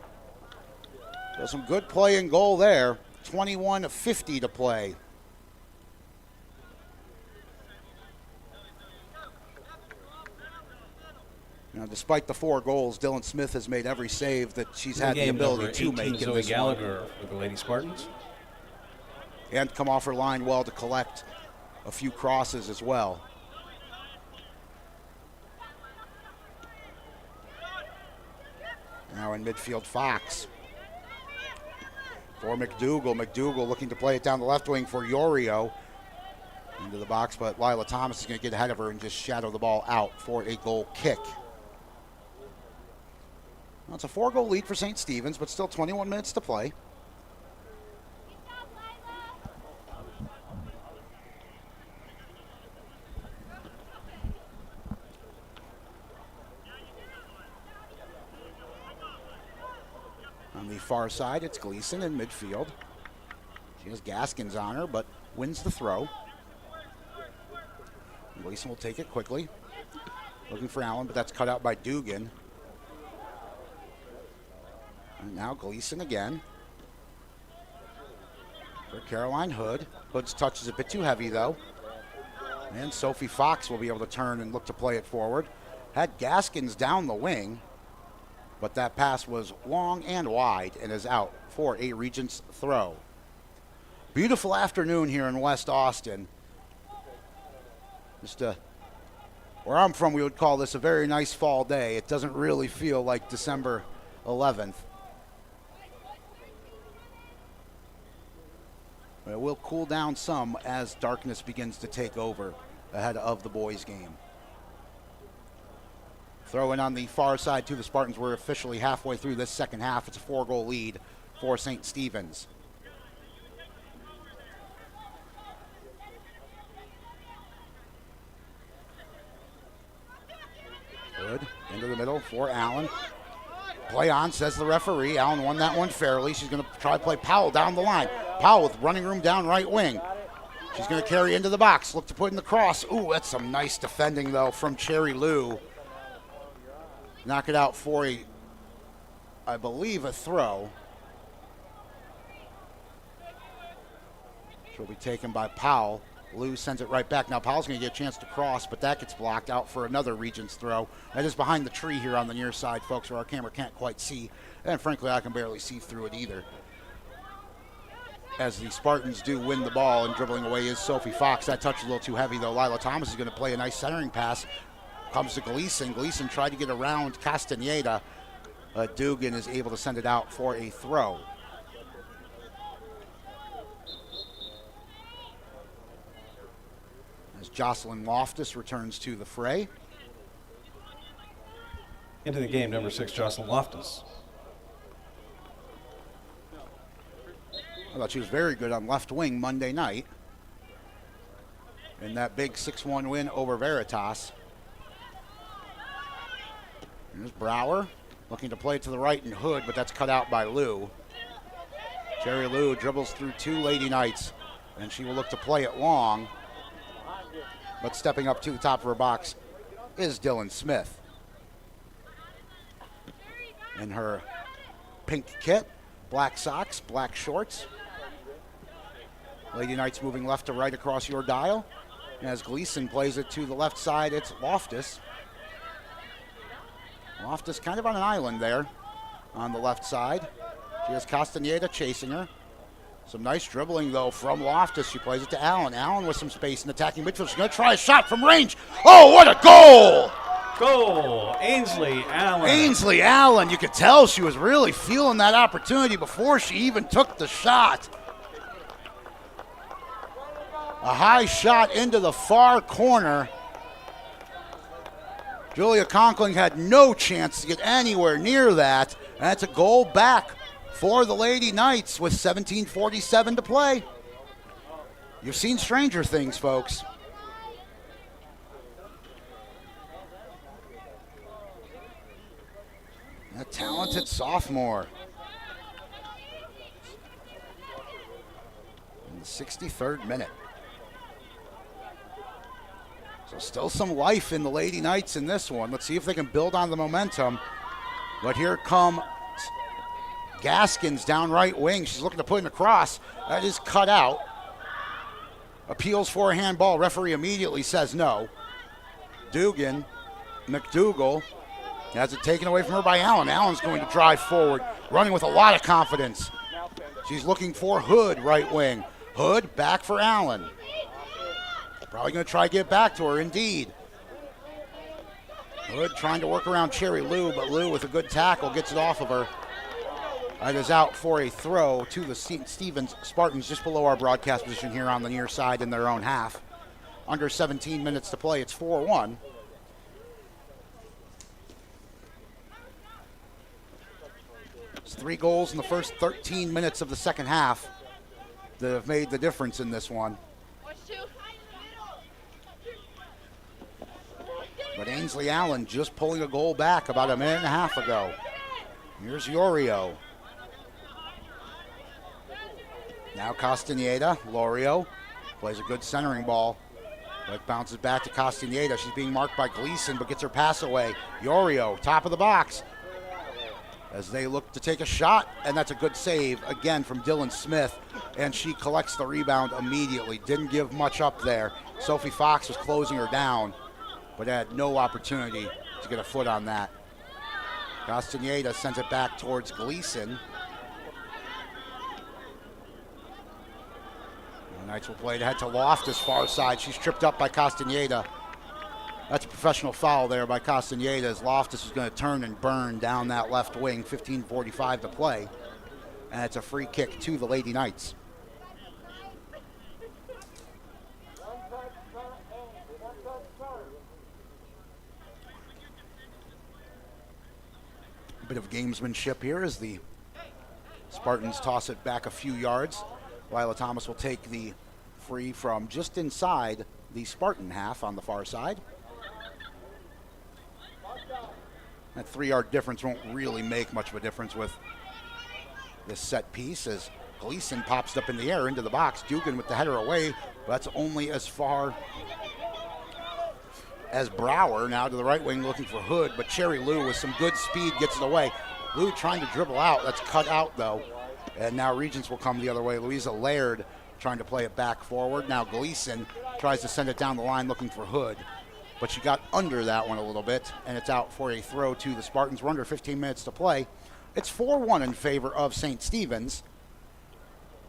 So some good play and goal there. 21:50 to play. Now, despite the 4 goals, Dylan Smith has made every save that she's had the ability to make in Zoe this one. Gallagher for the Lady Spartans. And come off her line well to collect a few crosses as well. Now in midfield, Fox. For McDougal. McDougal looking to play it down the left wing for Yorio. Into the box, but Lila Thomas is going to get ahead of her and just shadow the ball out for a goal kick. Well, it's a 4-goal lead for St. Stephen's, but still 21 minutes to play. On the far side, it's Gleason in midfield. She has Gaskins on her, but wins the throw. Gleason will take it quickly. Looking for Allen, but that's cut out by Dugan. And now Gleason again. For Caroline Hood. Hood's touch is a bit too heavy, though. And Sophie Fox will be able to turn and look to play it forward. Had Gaskins down the wing, but that pass was long and wide and is out for a Regents throw. Beautiful afternoon here in West Austin. Just where I'm from, we would call this a very nice fall day. It doesn't really feel like December 11th. But it will cool down some as darkness begins to take over ahead of the boys' game. Throw in on the far side to the Spartans. We're officially halfway through this second half. It's a 4-goal lead for St. Stephen's. Good. Into the middle for Allen. Play on, says the referee. Allen won that one fairly. She's going to try to play Powell down the line. Powell with running room down right wing. She's going to carry into the box. Look to put in the cross. Ooh, that's some nice defending, though, from Cherry Lou. Knock it out for I believe, a throw. She'll be taken by Powell. Lou sends it right back. Now Powell's going to get a chance to cross, but that gets blocked out for another Regents throw. That is behind the tree here on the near side, folks, where our camera can't quite see. And frankly, I can barely see through it either. As the Spartans do win the ball, and dribbling away is Sophie Fox. That touch is a little too heavy, though. Lila Thomas is going to play a nice centering pass. Comes to Gleason. Gleason tried to get around Castaneda. Dugan is able to send it out for a throw. As Jocelyn Loftus returns to the fray. Into the game, number 6, Jocelyn Loftus. I thought she was very good on left wing Monday night in that big 6-1 win over Veritas. Here's Brower looking to play it to the right and Hood, but that's cut out by Lou. Cherry Lou dribbles through 2 Lady Knights, and she will look to play it long. But stepping up to the top of her box is Dylan Smith. In her pink kit, black socks, black shorts. Lady Knights moving left to right across your dial. And as Gleason plays it to the left side, it's Loftus. Loftus kind of on an island there on the left side. She has Castaneda chasing her. Some nice dribbling, though, from Loftus. She plays it to Allen. Allen with some space in attacking midfield. She's going to try a shot from range. Oh, what a goal! Goal! Ainsley Allen. Ainsley Allen. You could tell she was really feeling that opportunity before she even took the shot. A high shot into the far corner. Julia Conkling had no chance to get anywhere near that. And that's a goal back for the Lady Knights with 17:47 to play. You've seen stranger things, folks. A talented sophomore. In the 63rd minute. So still some life in the Lady Knights in this one. Let's see if they can build on the momentum. But here come Gaskins down right wing. She's looking to put in a cross. That is cut out. Appeals for a handball. Referee immediately says no. McDougal has it taken away from her by Allen. Allen's going to drive forward, running with a lot of confidence. She's looking for Hood right wing. Hood back for Allen. Probably going to try to get back to her, indeed. Hood trying to work around Cherry Lou, but Lou with a good tackle gets it off of her. It is out for a throw to the Stevens Spartans just below our broadcast position here on the near side in their own half. Under 17 minutes to play. It's 4-1. It's 3 goals in the first 13 minutes of the second half that have made the difference in this one. But Ainsley Allen just pulling a goal back about a minute and a half ago. Here's Yorio. Now Castaneda. Lorio plays a good centering ball. But bounces back to Castaneda. She's being marked by Gleason, but gets her pass away. Yorio, top of the box. As they look to take a shot, and that's a good save, again, from Dylan Smith. And she collects the rebound immediately. Didn't give much up there. Sophie Fox was closing her down, but had no opportunity to get a foot on that. Castaneda sends it back towards Gleason. The Knights will play it ahead to Loftus, far side. She's tripped up by Castaneda. That's a professional foul there by Castaneda as Loftus is going to turn and burn down that left wing. 15:45 to play. And it's a free kick to the Lady Knights. A bit of gamesmanship here as the Spartans toss it back a few yards. Lila Thomas will take the free from just inside the Spartan half on the far side. That 3-yard difference won't really make much of a difference with this set piece as Gleason pops up in the air into the box. Dugan with the header away, but that's only as far as Brower. Now to the right wing looking for Hood, but Cherry Lou with some good speed gets it away. Lou trying to dribble out. That's cut out though. And now Regents will come the other way. Louisa Laird trying to play it back forward. Now Gleason tries to send it down the line looking for Hood. But she got under that one a little bit, and it's out for a throw to the Spartans. We're under 15 minutes to play. It's 4-1 in favor of St. Stephen's.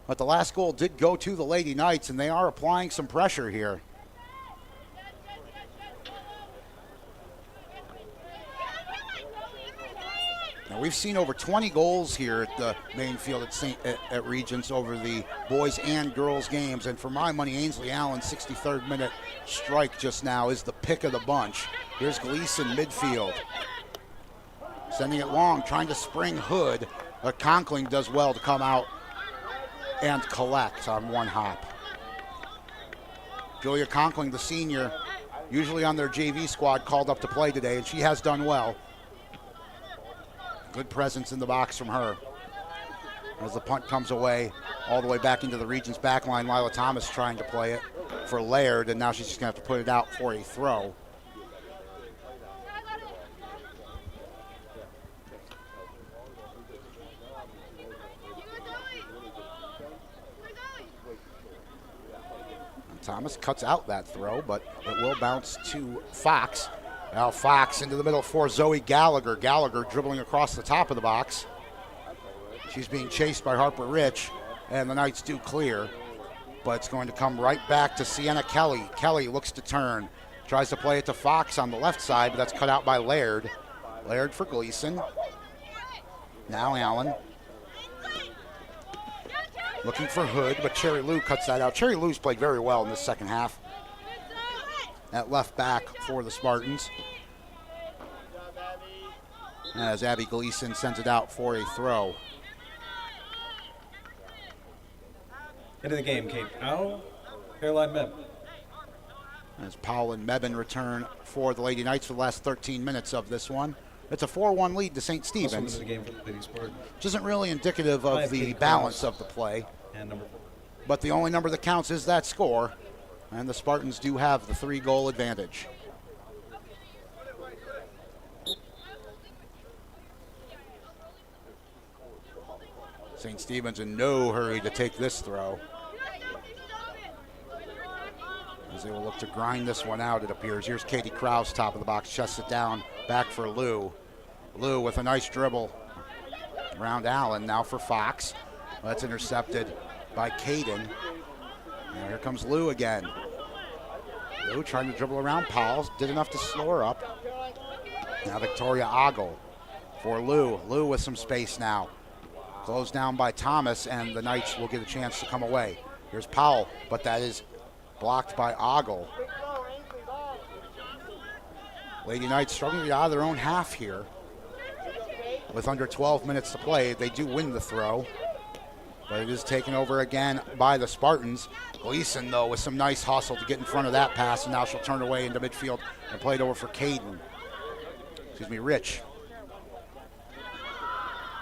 But the last goal did go to the Lady Knights, and they are applying some pressure here. Now we've seen over 20 goals here at the main field at Regents over the boys and girls games, and for my money, Ainsley Allen's 63rd minute strike just now is the pick of the bunch. Here's Gleason midfield, sending it long, trying to spring Hood, but Conkling does well to come out and collect on one hop. Julia Conkling, the senior, usually on their JV squad, called up to play today, and she has done well. Good presence in the box from her. As the punt comes away, all the way back into the Regents back line, Lila Thomas trying to play it for Laird, and now she's just going to have to put it out for a throw. And Thomas cuts out that throw, but it will bounce to Fox. Now Fox into the middle for Zoe Gallagher. Gallagher dribbling across the top of the box. She's being chased by Harper Rich, and the Knights do clear. But it's going to come right back to Sienna Kelly. Kelly looks to turn. Tries to play it to Fox on the left side, but that's cut out by Laird. Laird for Gleason. Now Allen. Looking for Hood, but Cherry Lou cuts that out. Cherry Lou's played very well in this second half. At left back for the Spartans. as Abby Gleason sends it out for a throw. Into the game, Kate Powell, Caroline Mebb. As Powell and Mebben return for the Lady Knights for the last 13 minutes of this one. It's a 4-1 lead to St. Also Stephen's, into the game for the Lady Spartans. which isn't really indicative of the balance of the play. And number 4. But the only number that counts is that score, and the Spartans do have the 3-goal advantage. St. Stephen's in no hurry to take this throw, as they will look to grind this one out, it appears. Here's Katie Krause, top of the box, chests it down, back for Lou. Lou with a nice dribble around Allen, now for Fox. That's intercepted by Caden. And here comes Lou again. Lou trying to dribble around Powell, did enough to slow her up. Now Victoria Ogle for Lou. Lou with some space now. Closed down by Thomas, and the Knights will get a chance to come away. Here's Powell, but that is blocked by Ogle. Lady Knights struggling to get out of their own half here. With under 12 minutes to play, they do win the throw, but it is taken over again by the Spartans. Gleason, though, with some nice hustle to get in front of that pass, and now she'll turn away into midfield and play it over for Caden. Rich.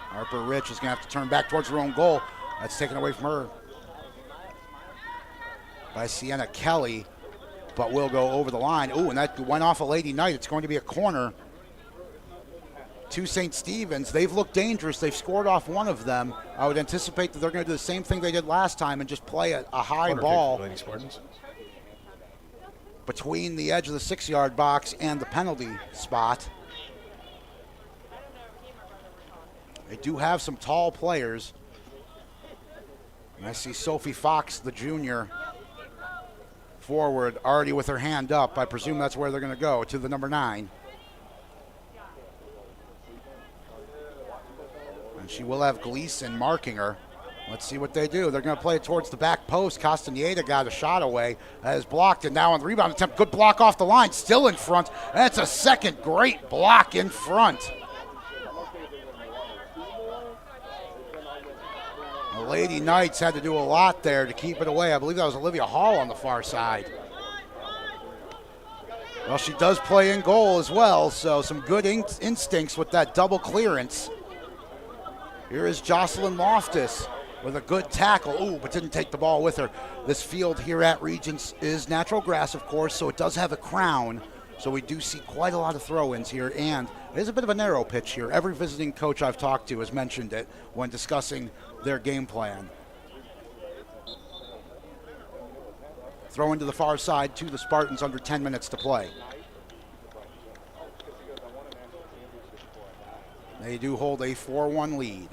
Harper Rich is going to have to turn back towards her own goal. That's taken away from her by Sienna Kelly, but will go over the line. Ooh, and that went off a Lady Knight. It's going to be a corner to St. Stephen's. They've looked dangerous. They've scored off one of them. I would anticipate that they're going to do the same thing they did last time and just play a high Corner ball kick for Lady Spartans. between the edge of the 6-yard box and the penalty spot. They do have some tall players. And I see Sophie Fox, the junior forward, already with her hand up. I presume that's where they're going to go, to the number 9. And she will have Gleason marking her. Let's see what they do. They're going to play it towards the back post. Castaneda got a shot away. That is blocked, and now on the rebound attempt, good block off the line. Still in front. That's a second great block in front. The Lady Knights had to do a lot there to keep it away. I believe that was Olivia Hall on the far side. Well, she does play in goal as well, so some good instincts with that double clearance. Here is Jocelyn Loftus with a good tackle. Ooh, but didn't take the ball with her. This field here at Regents is natural grass, of course, so it does have a crown. So we do see quite a lot of throw-ins here, and it is a bit of a narrow pitch here. Every visiting coach I've talked to has mentioned it when discussing their game plan. Throw into the far side to the Spartans, under 10 minutes to play. They do hold a 4-1 lead.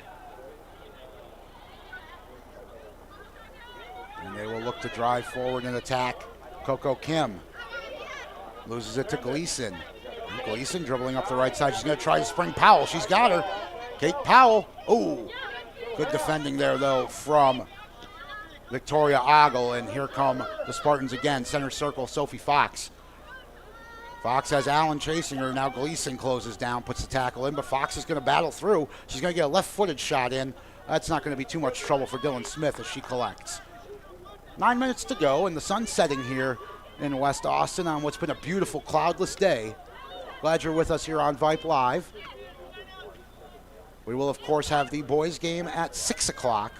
And they will look to drive forward and attack. Coco Kim loses it to Gleason. And Gleason dribbling up the right side. She's going to try to spring Powell. She's got her. Kate Powell. Ooh. Good defending there, though, from Victoria Ogle. And here come the Spartans again. Center circle, Sophie Fox. Fox has Allen chasing her. Now Gleason closes down, puts the tackle in, but Fox is going to battle through. She's going to get a left-footed shot in. That's not going to be too much trouble for Dylan Smith as she collects. 9 minutes to go, and the sun's setting here in West Austin on what's been a beautiful cloudless day. Glad you're with us here on Vype Live. We will, of course, have the boys' game at 6 o'clock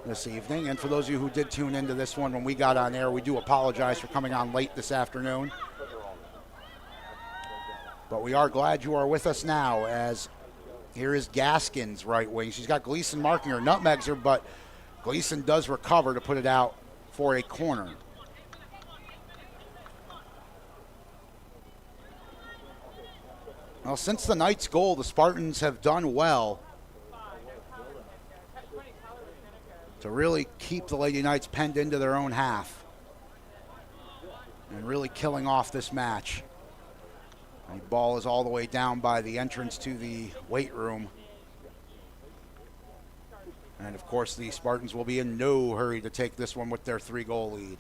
this evening. And for those of you who did tune into this one when we got on air, we do apologize for coming on late this afternoon. But we are glad you are with us now, as here is Gaskin's right wing. She's got Gleason marking her, nutmegs her, but Gleason does recover to put it out for a corner. Well, since the Knights' goal, the Spartans have done well to really keep the Lady Knights penned into their own half and really killing off this match. The ball is all the way down by the entrance to the weight room. And, of course, the Spartans will be in no hurry to take this one with their 3-goal lead.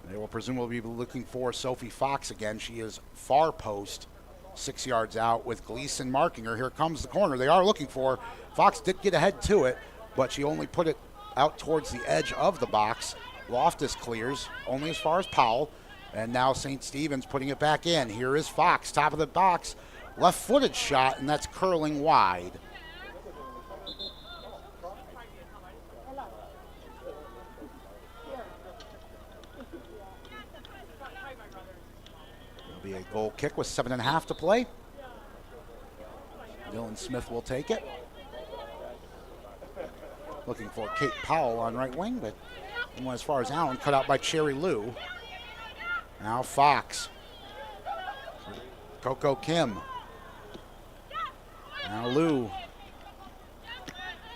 They will presumably looking for Sophie Fox again. She is far post, 6 yards out with Gleason marking her. Here comes the corner. They are looking for her. Fox did get ahead to it, but she only put it out towards the edge of the box. Loftus clears only as far as Powell. And now St. Stephen's putting it back in. Here is Fox, top of the box. Left-footed shot, and that's curling wide. It'll be a goal kick with 7.5 to play. Dylan Smith will take it. Looking for Kate Powell on right wing, but went as far as Allen, cut out by Cherry Lou. Now Fox. Coco Kim. Now Lou.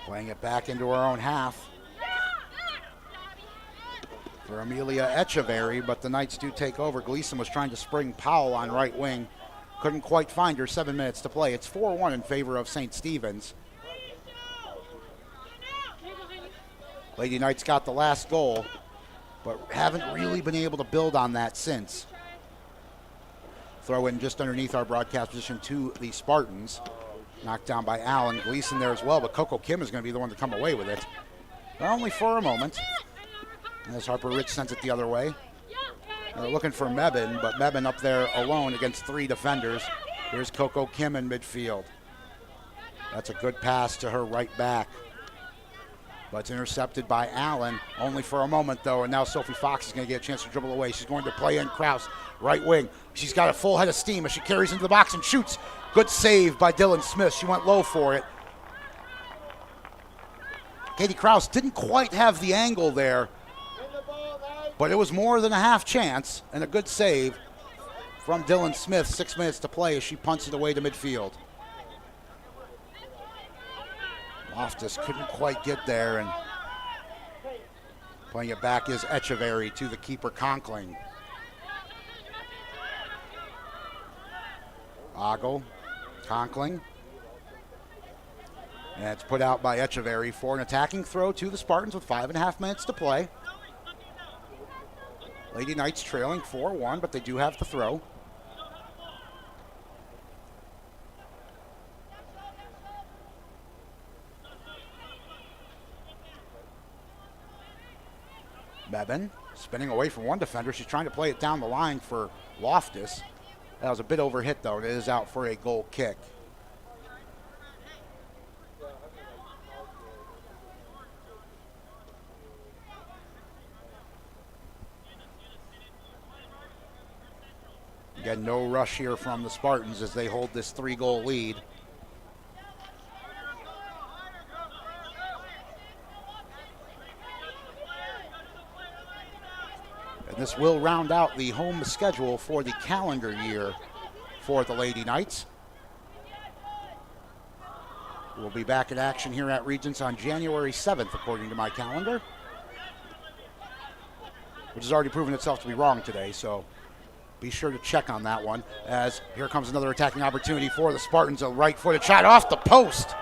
Playing it back into her own half. For Amelia Echeverry, but the Knights do take over. Gleason was trying to spring Powell on right wing. Couldn't quite find her. 7 minutes to play. It's 4-1 in favor of St. Stephen's. Lady Knights got the last goal, but haven't really been able to build on that since. Throw in just underneath our broadcast position to the Spartans. Knocked down by Allen. Gleason there as well, but Coco Kim is going to be the one to come away with it. But only for a moment. As Harper Rich sends it the other way. They're looking for Mebin, but Mebin up there alone against 3 defenders. Here's Coco Kim in midfield. That's a good pass to her right back. But it's intercepted by Allen, only for a moment, though. And now Sophie Fox is going to get a chance to dribble away. She's going to play in Kraus, right wing. She's got a full head of steam as she carries into the box and shoots. Good save by Dylan Smith. She went low for it. Katie Kraus didn't quite have the angle there, but it was more than a half chance and a good save from Dylan Smith. 6 minutes to play as she punts it away to midfield. Loftus couldn't quite get there, and playing it back is Echeverry to the keeper, Conkling. Ogle, Conkling. And it's put out by Echeverry for an attacking throw to the Spartans with 5.5 minutes to play. Lady Knights trailing 4-1, but they do have the throw. Mebin spinning away from one defender. She's trying to play it down the line for Loftus. That was a bit overhit, though. It is out for a goal kick. Again, no rush here from the Spartans as they hold this 3-goal lead. And this will round out the home schedule for the calendar year for the Lady Knights. We'll be back in action here at Regents on January 7th, according to my calendar, which has already proven itself to be wrong today, so be sure to check on that one. As here comes another attacking opportunity for the Spartans. A right-footed shot off the post.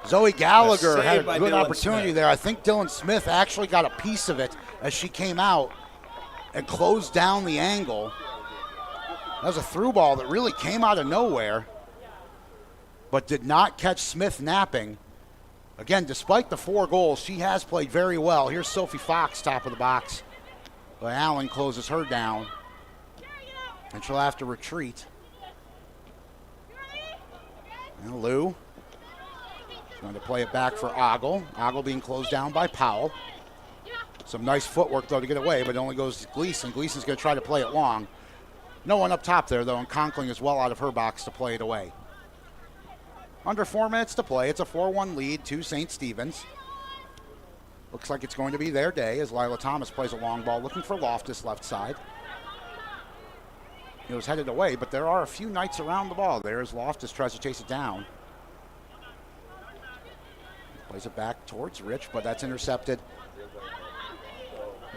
Zoe Gallagher had a good opportunity there. I think Dylan Smith actually got a piece of it as she came out and closed down the angle. That was a through ball that really came out of nowhere, but did not catch Smith napping. Again, despite the 4 goals, she has played very well. Here's Sophie Fox, top of the box. But Allen closes her down, and she'll have to retreat. And Lou is going to play it back for Ogle. Ogle being closed down by Powell. Some nice footwork, though, to get away, but it only goes to Gleason. Gleason's going to try to play it long. No one up top there, though, and Conkling is well out of her box to play it away. Under 4 minutes to play. It's a 4-1 lead to St. Stephen's. Looks like it's going to be their day as Lila Thomas plays a long ball, looking for Loftus left side. It was headed away, but there are a few Knights around the ball there as Loftus tries to chase it down. Plays it back towards Rich, but that's intercepted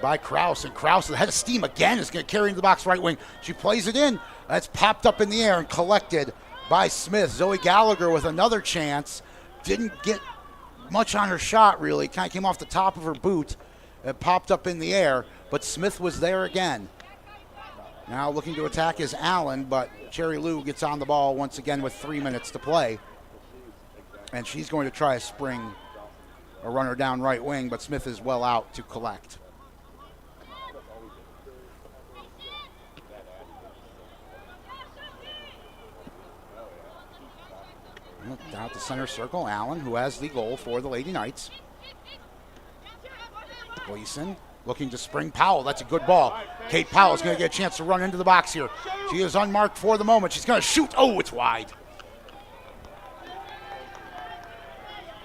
by Kraus, and Kraus, the head of steam again, is going to carry into the box right wing. She plays it in. That's popped up in the air and collected by Smith. Zoe Gallagher with another chance. Didn't get much on her shot, really. Kind of came off the top of her boot. It popped up in the air, but Smith was there again. Now looking to attack is Allen, but Cherry Lou gets on the ball once again with 3 minutes to play. And she's going to try a spring, a runner down right wing, but Smith is well out to collect. Down at the center circle, Allen, who has the goal for the Lady Knights. Gleason looking to spring Powell. That's a good ball. Kate Powell is going to get a chance to run into the box here. She is unmarked for the moment. She's going to shoot. Oh, it's wide.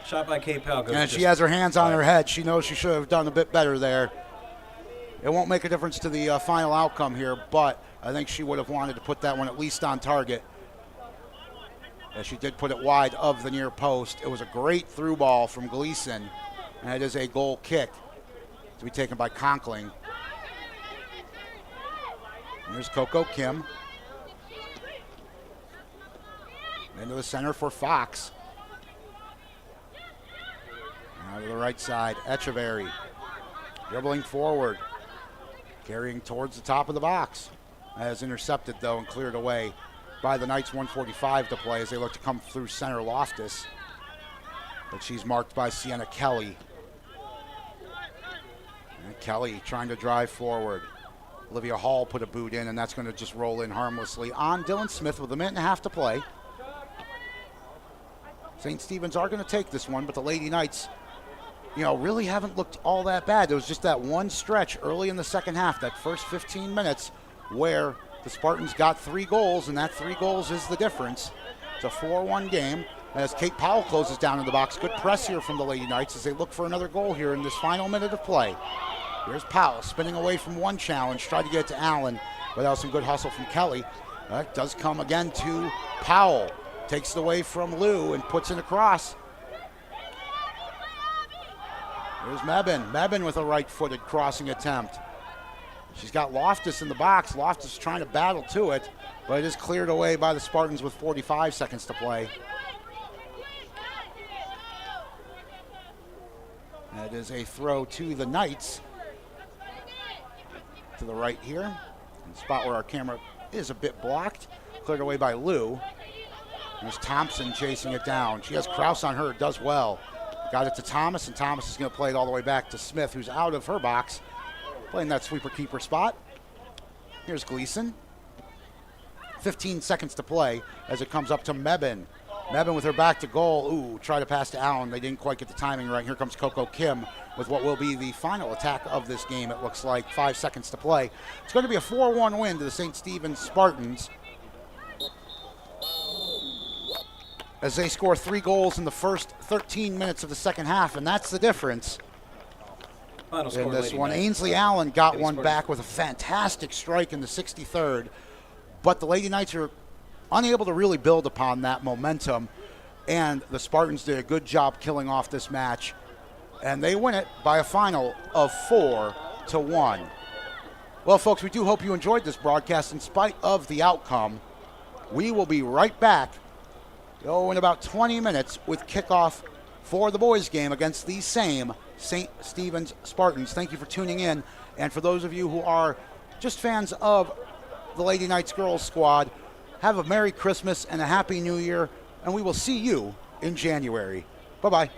Shot by Kate Powell. And she has her hands on her head. She knows she should have done a bit better there. It won't make a difference to the final outcome here, but I think she would have wanted to put that one at least on target. As she did put it wide of the near post. It was a great through ball from Gleason, and it is a goal kick to be taken by Conkling. And here's Coco Kim. Into the center for Fox. Now to the right side, Echeverry. Dribbling forward. Carrying towards the top of the box. That is intercepted, though, and cleared away by the Knights. 1:45 to play as they look to come through center Loftus. But she's marked by Sienna Kelly. And Kelly trying to drive forward. Olivia Hall put a boot in, and that's going to just roll in harmlessly on Dylan Smith with a minute and a half to play. St. Stephen's are going to take this one, but the Lady Knights, really haven't looked all that bad. There was just that one stretch early in the second half, that first 15 minutes, where the Spartans got 3 goals, and that 3 goals is the difference. It's a 4-1 game as Kate Powell closes down in the box. Good press here from the Lady Knights as they look for another goal here in this final minute of play. Here's Powell spinning away from one challenge, tried to get it to Allen, but that was some good hustle from Kelly. That does come again to Powell. Takes it away from Lou and puts it across. Here's Mebin. Mebin with a right-footed crossing attempt. She's got Loftus in the box. Loftus trying to battle to it, but it is cleared away by the Spartans with 45 seconds to play. That is a throw to the Knights. To the right here. The spot where our camera is a bit blocked. Cleared away by Lou. There's Thompson chasing it down. She has Kraus on her, does well. Got it to Thomas, and Thomas is going to play it all the way back to Smith, who's out of her box, playing that sweeper-keeper spot. Here's Gleason. 15 seconds to play as it comes up to Mebin. Mebin with her back to goal. Ooh, try to pass to Allen. They didn't quite get the timing right. Here comes Coco Kim with what will be the final attack of this game, it looks like. 5 seconds to play. It's going to be a 4-1 win to the St. Stephen's Spartans, as they score 3 goals in the first 13 minutes of the second half, and that's the difference in this one. Ainsley Allen got one back with a fantastic strike in the 63rd, but the Lady Knights are unable to really build upon that momentum, and the Spartans did a good job killing off this match, and they win it by a final of 4-1. Well, folks, we do hope you enjoyed this broadcast in spite of the outcome. We will be right back in about 20 minutes with kickoff for the boys game against the same St. Stephen's Spartans. Thank you for tuning in. And for those of you who are just fans of the Lady Knights girls squad, have a Merry Christmas and a Happy New Year, and we will see you in January. Bye-bye.